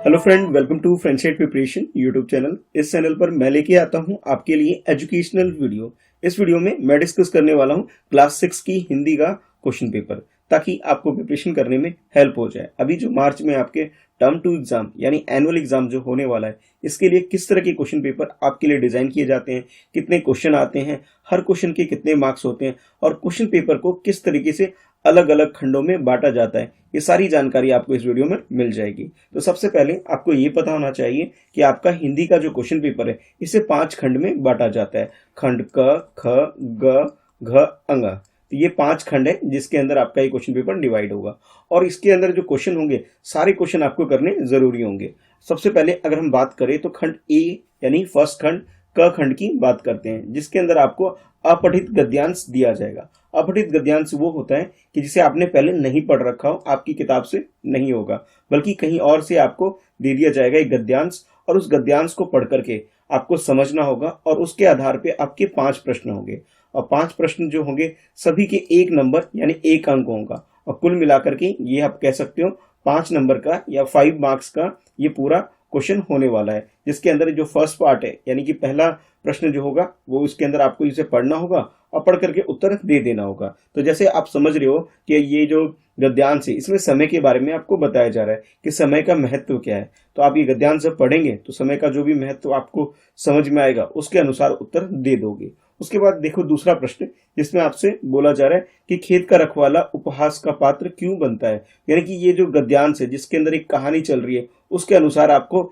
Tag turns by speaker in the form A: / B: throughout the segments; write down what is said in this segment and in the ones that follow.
A: Hello friend, welcome to friendship preparation YouTube channel. इस channel पर मैं लेके आता हूं आपके लिए एजुकेशनल वीडियो। इस वीडियो में मैं डिस्कस करने वाला हूं क्लास 6 की हिंदी का क्वेश्चन पेपर, ताकि आपको प्रिपरेशन करने में हेल्प हो जाए। अभी जो मार्च में आपके टर्म 2 एग्जाम यानी एनुअल एग्जाम जो होने वाला है, इसके लिए किस तरह के क्वेश्चन पेपर आपके लिए डिजाइन किए जाते हैं, कितने क्वेश्चन आते हैं, हर क्वेश्चन के कितने मार्क्स होते हैं और क्वेश्चन पेपर को किस तरीके से अलग अलग खंडों में बांटा जाता है, ये सारी जानकारी आपको इस वीडियो में मिल जाएगी। तो सबसे पहले आपको ये पता होना चाहिए कि आपका हिंदी का जो क्वेश्चन पेपर है, इसे 5 खंड में बांटा जाता है। खंड क, ख, ग, घ, अंग। तो ये 5 खंड है जिसके अंदर आपका ये क्वेश्चन पेपर डिवाइड होगा और इसके अंदर जो क्वेश्चन होंगे, सारे क्वेश्चन आपको करने जरूरी होंगे। सबसे पहले अगर हम बात करें तो खंड ए यानी फर्स्ट खंड क खंड की बात करते हैं, जिसके अंदर आपको अपठित गद्यांश दिया जाएगा। अपठित गद्यांश वो होता है कि जिसे आपने पहले नहीं पढ़ रखा हो, आपकी किताब से नहीं होगा, बल्कि कहीं और से आपको दे दिया जाएगा एक गद्यांश, और उस गद्यांश को पढ़ करके आपको समझना होगा और उसके आधार पे आपके 5 प्रश्न होंगे। और 5 प्रश्न जो होंगे सभी के 1 नंबर यानी 1 अंक होगा, और कुल मिलाकर के ये आप कह सकते हो 5 नंबर का या 5 मार्क्स का ये पूरा क्वेश्चन होने वाला है। जिसके अंदर जो फर्स्ट पार्ट है यानी कि पहला प्रश्न जो होगा वो उसके अंदर आपको इसे पढ़ना होगा और पढ़ करके उत्तर दे देना होगा। तो जैसे आप समझ रहे हो कि ये जो गद्यांश है, इसमें समय के बारे में आपको बताया जा रहा है कि समय का महत्व क्या है। तो आप ये गद्यांश जब पढ़ेंगे तो समय का जो भी महत्व आपको समझ में आएगा, उसके अनुसार उत्तर दे दोगे। उसके बाद देखो दूसरा प्रश्न, जिसमें आपसे बोला जा रहा है कि खेत का रखवाला उपहास का पात्र क्यों बनता है। यानी कि ये जो गद्यांश है जिसके अंदर एक कहानी चल रही है, उसके अनुसार आपको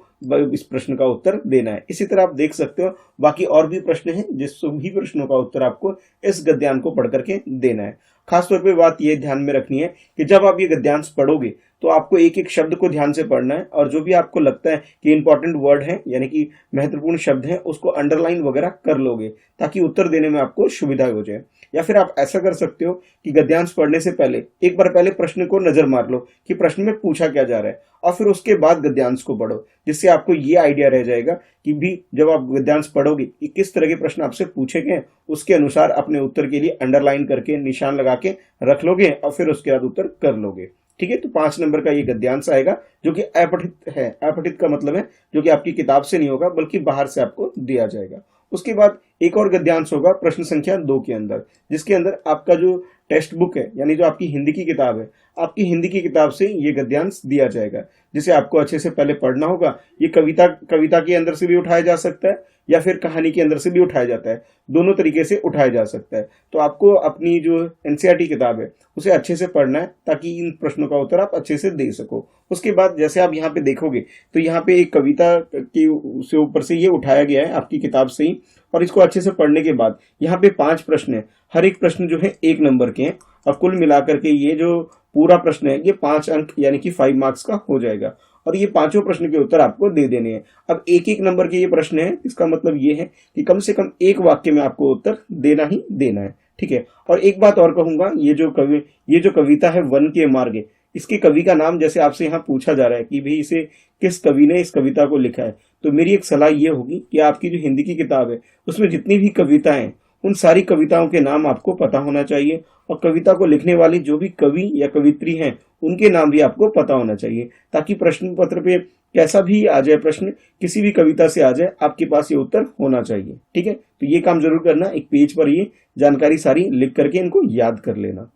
A: इस प्रश्न का उत्तर देना है। इसी तरह आप देख सकते हो बाकी और भी प्रश्न हैं, जिस सभी प्रश्नों का उत्तर आपको इस गद्यांश को पढ़ करके देना है। खासतौर पे बात यह ध्यान में रखनी है कि जब आप ये गद्यांश पढ़ोगे तो आपको एक एक शब्द को ध्यान से पढ़ना है, और जो भी आपको लगता है कि इंपॉर्टेंट वर्ड है यानी कि महत्वपूर्ण शब्द है, उसको अंडरलाइन वगैरह कर लोगे, ताकि उत्तर देने में आपको सुविधा हो जाए। या फिर आप ऐसा कर सकते हो कि गद्यांश पढ़ने से पहले एक बार पहले प्रश्न को नजर मार लो कि प्रश्न में पूछा क्या जा रहा है, और फिर उसके बाद गद्यांश को पढ़ो, जिससे आपको ये आइडिया रह जाएगा कि भी जब आप गद्यांश पढ़ोगे कि किस तरह के प्रश्न आपसे पूछे गए, उसके अनुसार अपने उत्तर के लिए अंडरलाइन करके निशान लगा के रख लोगे और फिर उसके बाद उत्तर कर लोगे। ठीक है, तो 5 नंबर का ये गद्यांश आएगा जो कि अपठित है। अपठित का मतलब है जो कि आपकी किताब से नहीं होगा बल्कि बाहर से आपको दिया जाएगा। उसके बाद एक और गद्यांश होगा प्रश्न संख्या 2 के अंदर, जिसके अंदर आपका जो टेक्स्ट बुक है यानी जो आपकी हिंदी की किताब है, आपकी हिंदी की किताब से ये गद्यांश दिया जाएगा, जिसे आपको अच्छे से पहले पढ़ना होगा। ये कविता के अंदर से भी उठाया जा सकता है या फिर कहानी के अंदर से भी उठाया जाता है, दोनों तरीके से उठाया जा सकता है। तो आपको अपनी जो एनसीईआरटी किताब है उसे अच्छे से पढ़ना है, ताकि इन प्रश्नों का उत्तर आप अच्छे से दे सको। उसके बाद जैसे आप यहाँ पे देखोगे तो यहाँ पे एक कविता के से ऊपर से ये उठाया गया है आपकी किताब से ही, और इसको अच्छे से पढ़ने के बाद यहाँ पे 5 प्रश्न है, हर एक प्रश्न जो है 1 नंबर के हैं, और कुल मिलाकर के ये जो पूरा प्रश्न है ये 5 अंक यानी कि 5 मार्क्स का हो जाएगा, और ये पांचों प्रश्न के उत्तर आपको दे देने हैं। अब एक एक नंबर के ये प्रश्न है, इसका मतलब ये है कि कम से कम एक वाक्य में आपको उत्तर देना ही देना है। ठीक है, और एक बात और कहूंगा, ये जो कविता है वन के मार्ग, इसके कवि का नाम जैसे आपसे यहाँ पूछा जा रहा है कि भाई इसे किस कवि ने इस कविता को लिखा है, तो मेरी एक सलाह ये होगी कि आपकी जो हिंदी की किताब है उसमें जितनी भी कविताएं हैं, उन सारी कविताओं के नाम आपको पता होना चाहिए, और कविता को लिखने वाली जो भी कवि या कवित्री हैं उनके नाम भी आपको पता होना चाहिए, ताकि प्रश्न पत्र पे कैसा भी आ जाए प्रश्न, किसी भी कविता से आ जाए, आपके पास ये उत्तर होना चाहिए। ठीक है, तो ये काम जरूर करना, एक पेज पर ये जानकारी सारी लिख करके इनको याद कर लेना।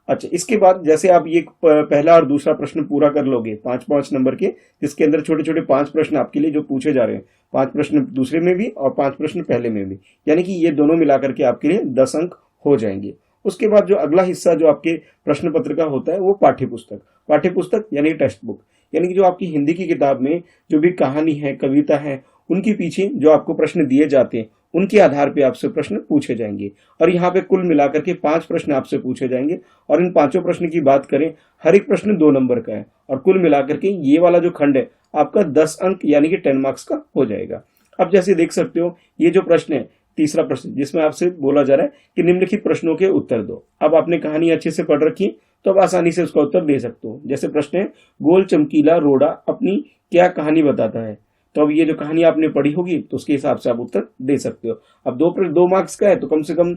A: अच्छा, इसके बाद जैसे आप ये पहला और दूसरा प्रश्न पूरा कर लोगे 5-5 नंबर के, जिसके अंदर छोटे छोटे 5 प्रश्न आपके लिए जो पूछे जा रहे हैं, 5 प्रश्न दूसरे में भी और 5 प्रश्न पहले में भी, यानी कि ये दोनों मिलाकर के आपके लिए 10 अंक हो जाएंगे। उसके बाद जो अगला हिस्सा जो आपके प्रश्न पत्र का होता है वो पाठ्य पुस्तक यानी टेक्स्ट बुक, यानी कि जो आपकी हिंदी की किताब में जो भी कहानी है, कविता है, उनके पीछे जो आपको प्रश्न दिए जाते हैं उनके आधार पे आपसे प्रश्न पूछे जाएंगे, और यहाँ पे कुल मिलाकर के 5 प्रश्न आपसे पूछे जाएंगे, और इन 5 प्रश्न की बात करें, हर एक प्रश्न 2 नंबर का है, और कुल मिलाकर के ये वाला जो खंड है आपका 10 अंक यानी कि 10 मार्क्स का हो जाएगा। अब जैसे देख सकते हो ये जो प्रश्न है, तीसरा प्रश्न, जिसमें आपसे बोला जा रहा है कि निम्नलिखित प्रश्नों के उत्तर दो। अब आपने कहानी अच्छे से पढ़ रखी है तो अब आसानी से उसका उत्तर दे सकते हो। जैसे प्रश्न है, गोल चमकीला रोड़ा अपनी क्या कहानी बताता है। तो अब ये जो कहानी आपने पढ़ी होगी तो उसके हिसाब से आप उत्तर दे सकते हो। अब 2 मार्क्स का है तो कम से कम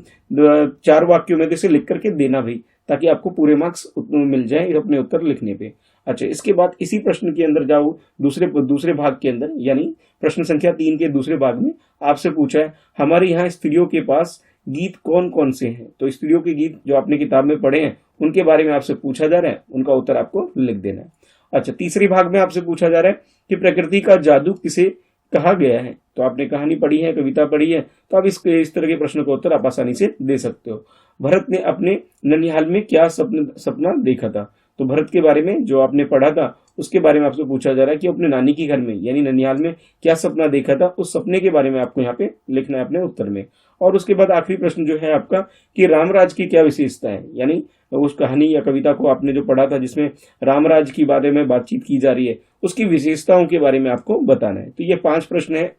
A: 4 वाक्यों में से लिख करके देना भी, ताकि आपको पूरे मार्क्स मिल जाए अपने उत्तर लिखने पे। अच्छा, इसके बाद इसी प्रश्न के अंदर जाओ, दूसरे भाग के अंदर, यानी प्रश्न संख्या 3 के दूसरे भाग में आपसे पूछा है हमारे यहाँ स्त्रियों के पास गीत कौन कौन से हैं। तो स्त्रियों के गीत जो आपने किताब में पढ़े हैं उनके बारे में आपसे पूछा जा रहा है, उनका उत्तर आपको लिख देना है। अच्छा, तीसरे भाग में आपसे पूछा जा रहा है कि प्रकृति का जादू किसे कहा गया है। तो आपने कहानी पढ़ी है, कविता पढ़ी है, तो आप इस तरह के प्रश्न का उत्तर आप आसानी से दे सकते हो। भरत ने अपने ननिहाल में क्या सपना देखा था। तो भरत के बारे में जो आपने पढ़ा था उसके बारे में आपसे पूछा जा रहा है कि अपने नानी के घर में यानी ननिहाल में क्या सपना देखा था, उस सपने के बारे में आपको यहाँ पे लिखना है अपने उत्तर में। और उसके बाद आखिरी प्रश्न जो है आपका कि रामराज की क्या विशेषता है, यानी उस कहानी या कविता को आपने जो पढ़ा था जिसमें रामराज की बारे में बातचीत की जा रही है, उसकी विशेषताओं के बारे में आपको बताना है। तो ये 5 प्रश्न है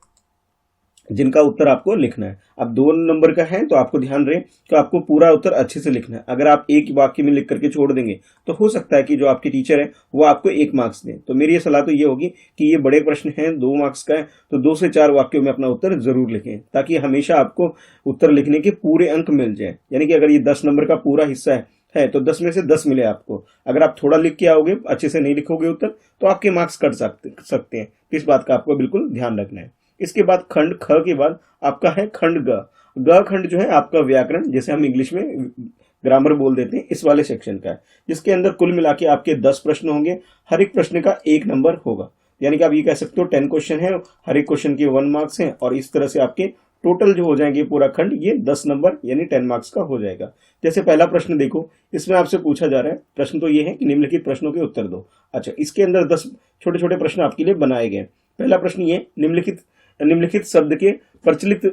A: जिनका उत्तर आपको लिखना है। अब 2 नंबर का है तो आपको ध्यान रहे कि आपको पूरा उत्तर अच्छे से लिखना है। अगर आप एक वाक्य में लिख करके छोड़ देंगे तो हो सकता है कि जो आपके टीचर है वो आपको 1 मार्क्स दें। तो मेरी ये सलाह तो ये होगी कि ये बड़े प्रश्न हैं, 2 मार्क्स का है, तो 2 से 4 वाक्यों में अपना उत्तर जरूर लिखें, ताकि हमेशा आपको उत्तर लिखने के पूरे अंक मिल जाए। यानी कि अगर ये 10 नंबर का पूरा हिस्सा है तो 10 में से 10 मिले आपको। अगर आप थोड़ा लिख के आओगे, अच्छे से नहीं लिखोगे उत्तर, तो आपके मार्क्स कट सकते हैं। तो इस बात का आपको बिल्कुल ध्यान रखना है। इसके बाद खंड ख के बाद आपका है खंड ग खंड जो है आपका व्याकरण, जैसे हम इंग्लिश में ग्रामर बोल देते हैं, इस वाले सेक्शन का है, जिसके अंदर कुल मिला के आपके 10 प्रश्न होंगे। हर एक प्रश्न का 1 नंबर होगा, यानी कि आप ये कह सकते हो 10 क्वेश्चन है, हर एक क्वेश्चन के 1 मार्क्स हैं, और इस तरह से आपके टोटल जो हो जाएंगे पूरा खंड ये 10 नंबर यानी 10 मार्क्स का हो जाएगा। जैसे पहला प्रश्न देखो, इसमें आपसे पूछा जा रहा है, प्रश्न तो ये है कि निम्नलिखित प्रश्नों के उत्तर दो। अच्छा, इसके अंदर 10 छोटे छोटे प्रश्न आपके लिए बनाए गए। पहला प्रश्न ये, निम्नलिखित शब्द के प्रचलित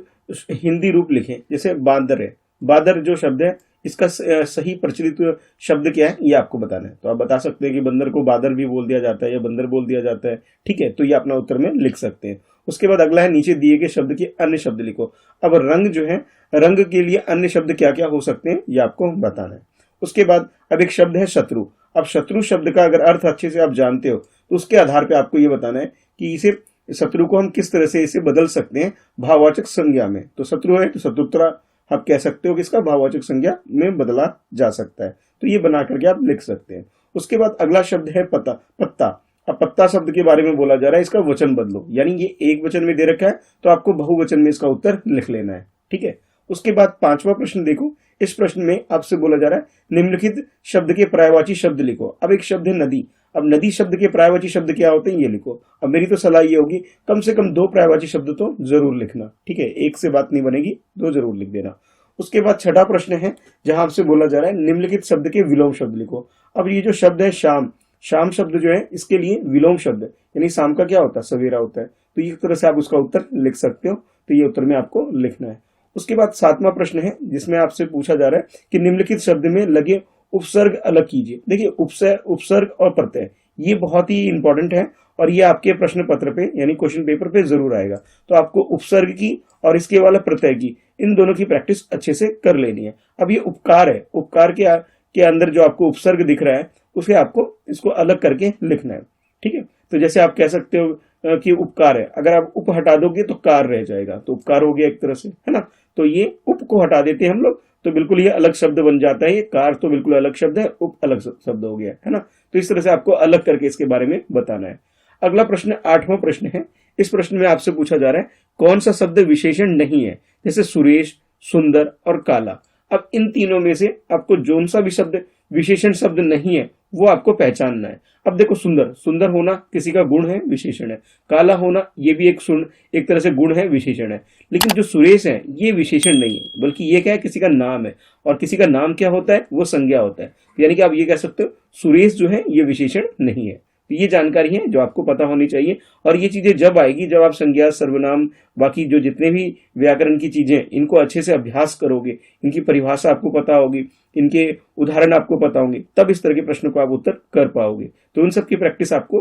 A: हिंदी रूप लिखें। जैसे बादर है, बादर जो शब्द है इसका सही प्रचलित शब्द क्या है ये आपको बताना है। तो आप बता सकते हैं कि बंदर को बादर भी बोल दिया जाता है या बंदर बोल दिया जाता है, ठीक है, तो ये अपना उत्तर में लिख सकते हैं। उसके बाद अगला है, नीचे दिए गए शब्द के अन्य शब्द लिखो। अब रंग जो है, रंग के लिए अन्य शब्द क्या क्या हो सकते हैं ये आपको बताना है। उसके बाद अब एक शब्द है शत्रु। अब शत्रु शब्द का अगर अर्थ अच्छे से आप जानते हो तो उसके आधार पर आपको ये बताना है कि इसे शत्रु को हम किस तरह से इसे बदल सकते हैं भाववाचक संज्ञा में। तो शत्रु है तो शत्रुत्रा आप कह सकते हो कि इसका भाववाचक संज्ञा में बदला जा सकता है। तो ये बना करके आप लिख सकते हैं। उसके बाद अगला शब्द है पत्ता। अब पत्ता शब्द के बारे में बोला जा रहा है, इसका वचन बदलो, यानी ये एक वचन में दे रखा है तो आपको बहुवचन में इसका उत्तर लिख लेना है, ठीक है। उसके बाद 5वां प्रश्न देखो, इस प्रश्न में आपसे बोला जा रहा है निम्नलिखित शब्द के पर्यायवाची शब्द लिखो। अब एक शब्द है नदी। अब नदी शब्द के पर्यायवाची शब्द क्या होते हैं ये लिखो। अब मेरी तो सलाह ये होगी कम से कम 2 पर्यायवाची शब्द तो जरूर लिखना, ठीक है, एक से बात नहीं बनेगी, 2 जरूर लिख देना। उसके बाद 6वां प्रश्न है जहां आपसे बोला जा रहा है निम्नलिखित शब्द के विलोम शब्द लिखो। अब ये जो शब्द है शाम, शाम शब्द जो है इसके लिए विलोम शब्द है, यानी शाम का क्या होता है, सवेरा होता है। तो एक तरह से आप उसका उत्तर लिख सकते हो, तो ये उत्तर में आपको लिखना है। उसके बाद 7वां प्रश्न है जिसमें आपसे पूछा जा रहा है कि निम्नलिखित शब्द में लगे उपसर्ग अलग कीजिए। देखिए उपसर्ग और प्रत्यय ये बहुत ही इंपॉर्टेंट है और ये आपके प्रश्न पत्र पे यानी क्वेश्चन पेपर पे जरूर आएगा। तो आपको उपसर्ग की और इसके वाला प्रत्यय की, इन दोनों की प्रैक्टिस अच्छे से कर लेनी है। अब ये उपकार है, उपकार के अंदर जो आपको उपसर्ग दिख रहा है उसे आपको इसको अलग करके लिखना है, ठीक है। तो जैसे आप कह सकते हो कि उपकार है, अगर आप उप हटा दोगे तो कार रह जाएगा, तो उपकार हो गया एक तरह से, है ना। तो ये उप को हटा देते हैं हम लोग, तो बिल्कुल ये अलग शब्द बन जाता है। ये कार तो बिल्कुल अलग शब्द है, उप अलग शब्द हो गया, है ना। तो इस तरह से आपको अलग करके इसके बारे में बताना है। अगला प्रश्न 8वां प्रश्न है। इस प्रश्न में आपसे पूछा जा रहा है कौन सा शब्द विशेषण नहीं है, जैसे सुरेश, सुंदर और काला। अब इन तीनों में से आपको जोन सा भी शब्द विशेषण शब्द नहीं है वो आपको पहचानना है। अब देखो, सुंदर होना किसी का गुण है, विशेषण है। काला होना ये भी एक तरह से गुण है, विशेषण है। लेकिन जो सुरेश है ये विशेषण नहीं है, बल्कि ये क्या है, किसी का नाम है, और किसी का नाम क्या होता है, वो संज्ञा होता है। यानी कि आप ये कह सकते हो सुरेश जो है ये विशेषण नहीं है। तो ये जानकारी है जो आपको पता होनी चाहिए, और ये चीजें जब आएगी जब आप संज्ञा, सर्वनाम, बाकी जो जितने भी व्याकरण की चीजें इनको अच्छे से अभ्यास करोगे, इनकी परिभाषा आपको पता होगी, इनके उदाहरण आपको पता होंगे, तब इस तरह के प्रश्नों को आप उत्तर कर पाओगे। तो उन सब की प्रैक्टिस आपको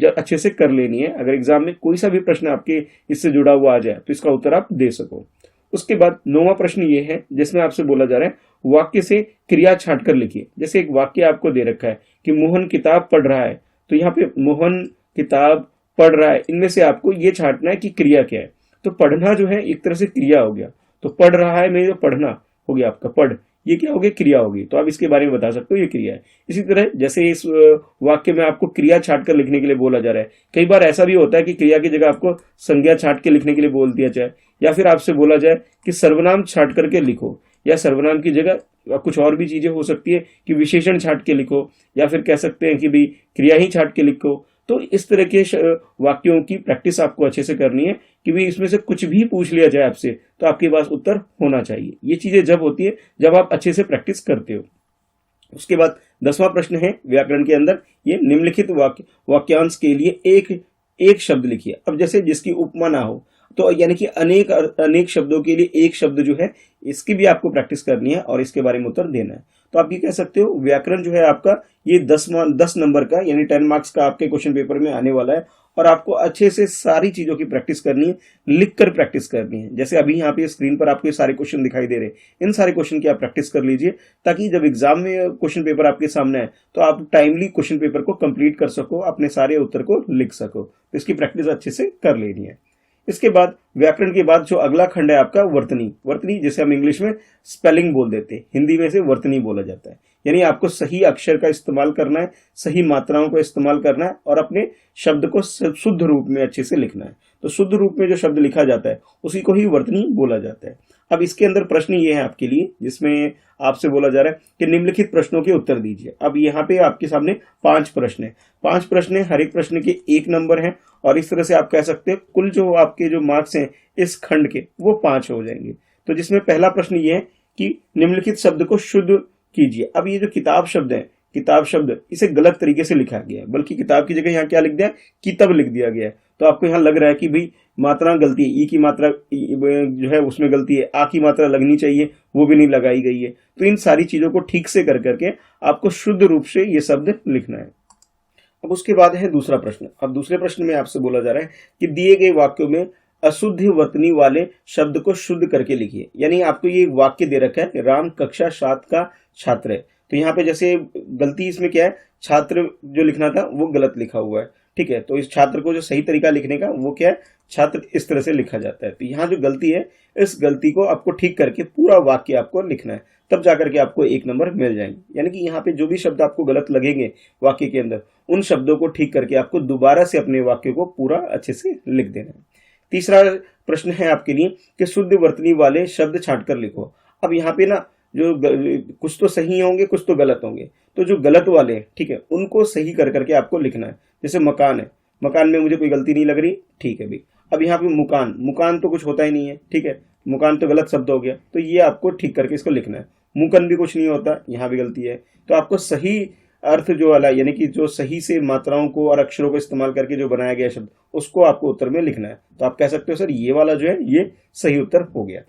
A: अच्छे से कर लेनी है, अगर एग्जाम में कोई सा भी प्रश्न आपके इससे जुड़ा हुआ आ जाए तो इसका उत्तर आप दे सको। उसके बाद 9वां प्रश्न ये है जिसमें आपसे बोला जा रहा है वाक्य से क्रिया छांट कर लिखिए। जैसे एक वाक्य आपको दे रखा है कि मोहन किताब पढ़ रहा है, तो यहाँ पे मोहन किताब पढ़ रहा है, इनमें से आपको ये छांटना है कि क्रिया क्या है। तो पढ़ना जो है एक तरह से क्रिया हो गया, तो पढ़ रहा है में जो पढ़ना हो गया आपका पढ़, ये क्या होगी, क्रिया होगी, तो आप इसके बारे में बता सकते हो ये क्रिया है। इसी तरह जैसे इस वाक्य में आपको क्रिया छाट कर लिखने के लिए बोला जा रहा है, कई बार ऐसा भी होता है कि क्रिया की जगह आपको संज्ञा छाट के लिखने के लिए बोल दिया जाए, या फिर आपसे बोला जाए कि सर्वनाम छाट करके लिखो, या सर्वनाम की जगह कुछ और भी चीजें हो सकती है कि विशेषण छाट के लिखो, या फिर कह सकते हैं कि भाई क्रिया ही छाट के लिखो। तो इस तरह के वाक्यों की प्रैक्टिस आपको अच्छे से करनी है कि भाई इसमें से कुछ भी पूछ लिया जाए आपसे तो आपके पास उत्तर होना चाहिए। ये चीजें जब होती है जब आप अच्छे से प्रैक्टिस करते हो। उसके बाद 10वां प्रश्न है व्याकरण के अंदर, ये निम्नलिखित वाक्यांश के लिए एक एक शब्द लिखिए। अब जैसे जिसकी उपमा ना हो, तो यानी कि अनेक अनेक शब्दों के लिए एक शब्द जो है, इसकी भी आपको प्रैक्टिस करनी है और इसके बारे में उत्तर देना है। तो आप ये कह सकते हो व्याकरण जो है आपका ये 10 नंबर का यानी 10 मार्क्स का आपके क्वेश्चन पेपर में आने वाला है, और आपको अच्छे से सारी चीजों की प्रैक्टिस करनी है, लिख कर प्रैक्टिस करनी है। जैसे अभी यहाँ पे स्क्रीन पर आपको ये सारे क्वेश्चन दिखाई दे रहे हैं, इन सारे क्वेश्चन की आप प्रैक्टिस कर लीजिए, ताकि जब एग्जाम में क्वेश्चन पेपर आपके सामने आए तो आप टाइमली क्वेश्चन पेपर को कंप्लीट कर सको, अपने सारे उत्तर को लिख सको। तो इसकी प्रैक्टिस अच्छे से कर लेनी है। इसके बाद व्याकरण के बाद जो अगला खंड है आपका वर्तनी। वर्तनी जिसे हम इंग्लिश में स्पेलिंग बोल देते हैं, हिंदी में से वर्तनी बोला जाता है। यानी आपको सही अक्षर का इस्तेमाल करना है, सही मात्राओं का इस्तेमाल करना है और अपने शब्द को शुद्ध रूप में अच्छे से लिखना है। तो शुद्ध रूप में जो शब्द लिखा जाता है उसी को ही वर्तनी बोला जाता है। अब इसके अंदर प्रश्न ये है आपके लिए, जिसमें आपसे बोला जा रहा है कि निम्नलिखित प्रश्नों के उत्तर दीजिए। अब यहाँ पे आपके सामने 5 प्रश्न है, 5 प्रश्न है, हर एक प्रश्न के 1 नंबर है, और इस तरह से आप कह सकते हैं कुल जो आपके जो मार्क्स हैं इस खंड के वो 5 हो जाएंगे। तो जिसमें पहला प्रश्न ये है कि निम्नलिखित शब्द को शुद्ध कीजिए। अब ये जो किताब शब्द है, किताब शब्द इसे गलत तरीके से लिखा गया है, बल्कि किताब की जगह यहाँ क्या लिख दिया है, किताब लिख दिया गया है। तो आपको यहाँ लग रहा है कि भाई मात्रा गलती है, ई की मात्रा जो है उसमें गलती है, आ की मात्रा लगनी चाहिए वो भी नहीं लगाई गई है। तो इन सारी चीजों को ठीक से कर करके आपको शुद्ध रूप से ये शब्द लिखना है। अब उसके बाद है दूसरा प्रश्न। अब दूसरे प्रश्न में आपसे बोला जा रहा है कि दिए गए वाक्यों में अशुद्ध वर्तनी वाले शब्द को शुद्ध करके लिखिए। यानी आपको ये वाक्य दे रखा है, राम कक्षा 7 का छात्र है। तो यहाँ पे जैसे गलती इसमें क्या है, छात्र जो लिखना था वो गलत लिखा हुआ है, ठीक है। तो इस छात्र को जो सही तरीका लिखने का वो क्या है, छात्र इस तरह से लिखा जाता है। तो यहाँ जो गलती है इस गलती को आपको ठीक करके पूरा वाक्य आपको लिखना है, तब जाकर के आपको 1 नंबर मिल जाएंगे। यानी कि यहाँ पे जो भी शब्द आपको गलत लगेंगे वाक्य के अंदर, उन शब्दों को ठीक करके आपको दोबारा से अपने वाक्य को पूरा अच्छे से लिख देना है। तीसरा प्रश्न है आपके लिए कि शुद्ध वर्तनी वाले शब्द छांट कर लिखो। अब यहाँ पे ना जो कुछ तो सही होंगे कुछ तो गलत होंगे, तो जो गलत वाले ठीक है उनको सही कर करके आपको लिखना है। जैसे मकान है, मकान में मुझे कोई गलती नहीं लग रही, ठीक है भाई। अब यहाँ पे मुकान, मुकान तो कुछ होता ही नहीं है, ठीक है, मुकान तो गलत शब्द हो गया, तो ये आपको ठीक करके इसको लिखना है। मुकन भी कुछ नहीं होता, यहाँ भी गलती है। तो आपको सही अर्थ जो वाला यानी कि जो सही से मात्राओं को और अक्षरों को इस्तेमाल करके जो बनाया गया शब्द, उसको आपको उत्तर में लिखना है। तो आप कह सकते हो सर ये वाला जो है ये सही उत्तर हो गया।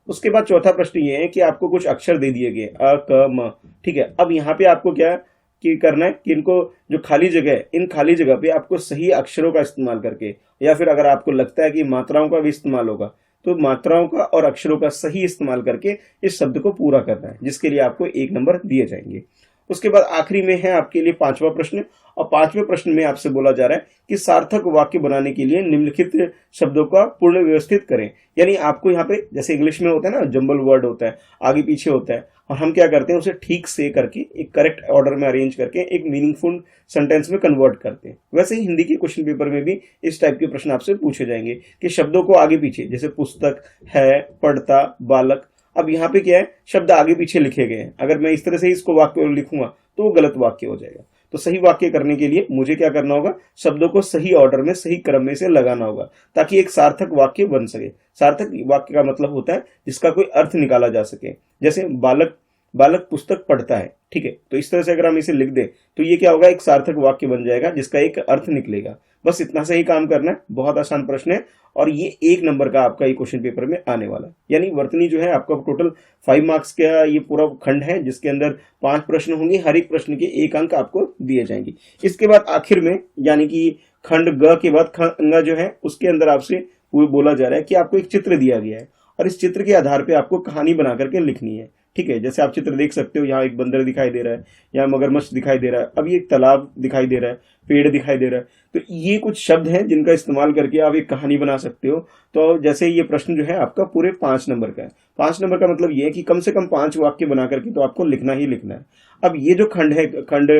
A: उसके बाद चौथा प्रश्न ये है कि आपको कुछ अक्षर दे दिए गए अ क म, ठीक है। अब यहाँ पे आपको क्या कि करना है कि इनको जो खाली जगह है, इन खाली जगह पे आपको सही अक्षरों का इस्तेमाल करके, या फिर अगर आपको लगता है कि मात्राओं का भी इस्तेमाल होगा तो मात्राओं का और अक्षरों का सही इस्तेमाल करके इस शब्द को पूरा करना है, जिसके लिए आपको 1 नंबर दिए जाएंगे। उसके बाद आखिरी में है आपके लिए 5वां प्रश्न, और 5वें प्रश्न में आपसे बोला जा रहा है कि सार्थक वाक्य बनाने के लिए निम्नलिखित शब्दों का पूर्ण व्यवस्थित करें। यानी आपको यहाँ पे जैसे इंग्लिश में होता है ना, जंबल वर्ड होता है, आगे पीछे होता है, और हम क्या करते हैं उसे ठीक से करके एक करेक्ट ऑर्डर में अरेंज करके एक मीनिंगफुल सेंटेंस में कन्वर्ट करते हैं। वैसे ही हिंदी के क्वेश्चन पेपर में भी इस टाइप के प्रश्न आपसे पूछे जाएंगे कि शब्दों को आगे पीछे, जैसे पुस्तक, है, पढ़ता, बालक। अब यहाँ पे क्या है, शब्द आगे पीछे लिखे गए हैं, अगर मैं इस तरह से इसको वाक्य लिखूंगा तो वो गलत वाक्य हो जाएगा। तो सही वाक्य करने के लिए मुझे क्या करना होगा, शब्दों को सही ऑर्डर में सही क्रम में से लगाना होगा, ताकि एक सार्थक वाक्य बन सके। सार्थक वाक्य का मतलब होता है जिसका कोई अर्थ निकाला जा सके। जैसे बालक बालक पुस्तक पढ़ता है, ठीक है। तो इस तरह से अगर हम इसे लिख दें तो ये क्या होगा, एक सार्थक वाक्य बन जाएगा जिसका एक अर्थ निकलेगा। बस इतना से ही काम करना है, बहुत आसान प्रश्न है, और ये 1 नंबर का आपका ये क्वेश्चन पेपर में आने वाला है। यानी वर्तनी जो है आपका टोटल 5 मार्क्स का ये पूरा खंड है, जिसके अंदर 5 प्रश्न होंगे, हर एक प्रश्न के 1 अंक आपको दिए जाएंगे। इसके बाद आखिर में यानी कि खंड ग के बाद खंड ङ जो है उसके अंदर आपसे बोला जा रहा है कि आपको एक चित्र दिया गया है, और इस चित्र के आधार पर आपको कहानी बना करके लिखनी है, ठीक है। जैसे आप चित्र देख सकते हो, यहाँ एक बंदर दिखाई दे रहा है, यहाँ मगरमच्छ दिखाई दे रहा है, अब ये एक तालाब दिखाई दे रहा है, पेड़ दिखाई दे रहा है। तो ये कुछ शब्द हैं जिनका इस्तेमाल करके आप एक कहानी बना सकते हो। तो जैसे ये प्रश्न जो है आपका पूरे 5 नंबर का है, 5 नंबर का मतलब ये है कि कम से कम 5 वाक्य बना करके तो आपको लिखना ही लिखना है। अब ये जो खंड है, खंड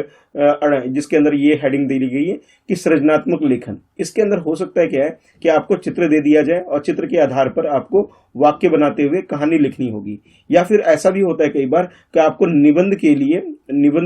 A: जिसके अंदर ये हेडिंग दी गई है कि सृजनात्मक लेखन, इसके अंदर हो सकता है क्या है कि आपको चित्र दे दिया जाए और चित्र के आधार पर आपको वाक्य बनाते हुए कहानी लिखनी होगी, या फिर ऐसा भी होता है कई बार कि आपको निबंध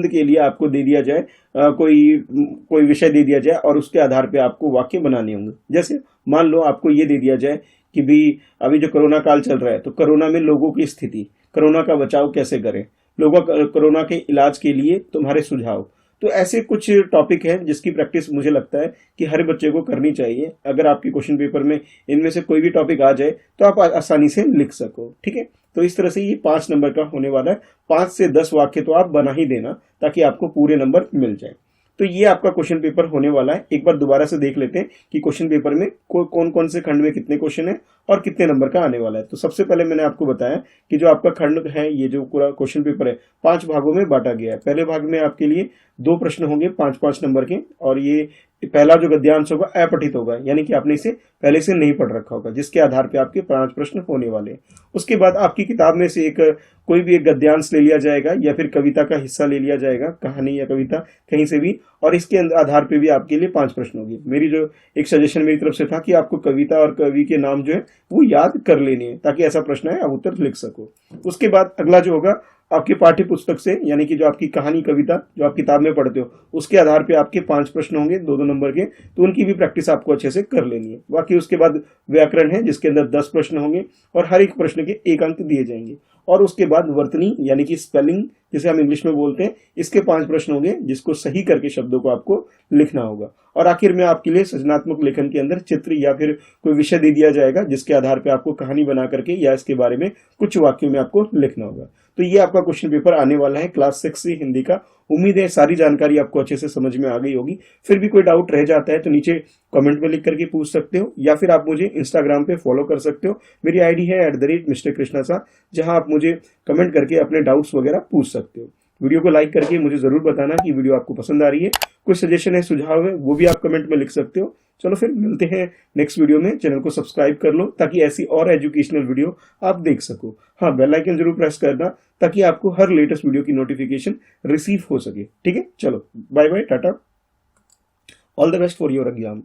A: के लिए आपको दे दिया जाए, कोई विषय दे दिया जाए और उसके आधार पे आपको वाक्य बनाने होंगे। जैसे मान लो आपको ये दे दिया जाए कि भी अभी जो कोरोना काल चल रहा है, तो कोरोना में लोगों की स्थिति, कोरोना का बचाव कैसे करें, कोरोना के इलाज के लिए तुम्हारे सुझाव। तो ऐसे कुछ टॉपिक हैं जिसकी प्रैक्टिस मुझे लगता है कि हर बच्चे को करनी चाहिए। अगर आपके क्वेश्चन पेपर में इनमें से कोई भी टॉपिक आ जाए तो आप आसानी से लिख सको। ठीक है, तो इस तरह से ये 5 नंबर का होने वाला है। 5 से 10 वाक्य तो आप बना ही देना ताकि आपको पूरे नंबर मिल जाए। तो ये आपका क्वेश्चन पेपर होने वाला है। एक बार दोबारा से देख लेते हैं कि क्वेश्चन पेपर में कौन कौन से खंड में कितने क्वेश्चन है और कितने नंबर का आने वाला है। तो सबसे पहले मैंने आपको बताया कि जो आपका खंड है, ये जो पूरा क्वेश्चन पेपर है 5 भागों में बांटा गया है। पहले भाग में आपके लिए 2 प्रश्न होंगे 5-5 नंबर के, और ये पहला जो गद्यांश होगा अपठित होगा, यानी कि आपने इसे पहले से नहीं पढ़ रखा होगा, जिसके आधार पे आपके 5 प्रश्न होने वाले हैं। उसके बाद आपकी किताब में से कोई भी एक गद्यांश ले लिया जाएगा या फिर कविता का हिस्सा ले लिया जाएगा, कहानी या कविता कहीं से भी, और इसके आधार पे भी आपके लिए 5 प्रश्न होंगे। मेरी जो एक सजेशन मेरी तरफ से था कि आपको कविता और कवि के नाम जो है वो याद कर लेने हैं, ताकि ऐसा प्रश्न है आप उत्तर लिख सको। उसके बाद अगला जो होगा आपके पाठ्य पुस्तक से, यानी कि जो आपकी कहानी कविता जो आप किताब में पढ़ते हो, उसके आधार पे आपके 5 प्रश्न होंगे 2-2 नंबर के, तो उनकी भी प्रैक्टिस आपको अच्छे से कर लेनी है। बाकी उसके बाद व्याकरण है जिसके अंदर 10 प्रश्न होंगे और हर एक प्रश्न के 1 अंक दिए जाएंगे। और उसके बाद वर्तनी यानी कि स्पेलिंग जिसे हम इंग्लिश में बोलते हैं, इसके 5 प्रश्न होंगे जिसको सही करके शब्दों को आपको लिखना होगा। और आखिर में आपके लिए सृजनात्मक लेखन के अंदर चित्र या फिर कोई विषय दे दिया जाएगा जिसके आधार पर आपको कहानी बना करके या इसके बारे में कुछ वाक्यों में आपको लिखना होगा। तो ये आपका क्वेश्चन पेपर आने वाला है क्लास 6 से हिंदी का। उम्मीद है सारी जानकारी आपको अच्छे से समझ में आ गई होगी। फिर भी कोई डाउट रह जाता है तो नीचे कमेंट में लिख करके पूछ सकते हो, या फिर आप मुझे इंस्टाग्राम पे फॉलो कर सकते हो। मेरी आईडी है @Mr. Krishna Sa, जहां आप मुझे कमेंट करके अपने डाउट्स वगैरह पूछ सकते हो। वीडियो को लाइक करके मुझे जरूर बताना कि वीडियो आपको पसंद आ रही है। कोई सजेशन है, सुझाव है, वो भी आप कमेंट में लिख सकते हो। चलो फिर मिलते हैं नेक्स्ट वीडियो में। चैनल को सब्सक्राइब कर लो ताकि ऐसी और एजुकेशनल वीडियो आप देख सको। हाँ, बेल आइकन जरूर प्रेस करना ताकि आपको हर लेटेस्ट वीडियो की नोटिफिकेशन रिसीव हो सके। ठीक है, चलो bye bye, tata, all the best for your exam.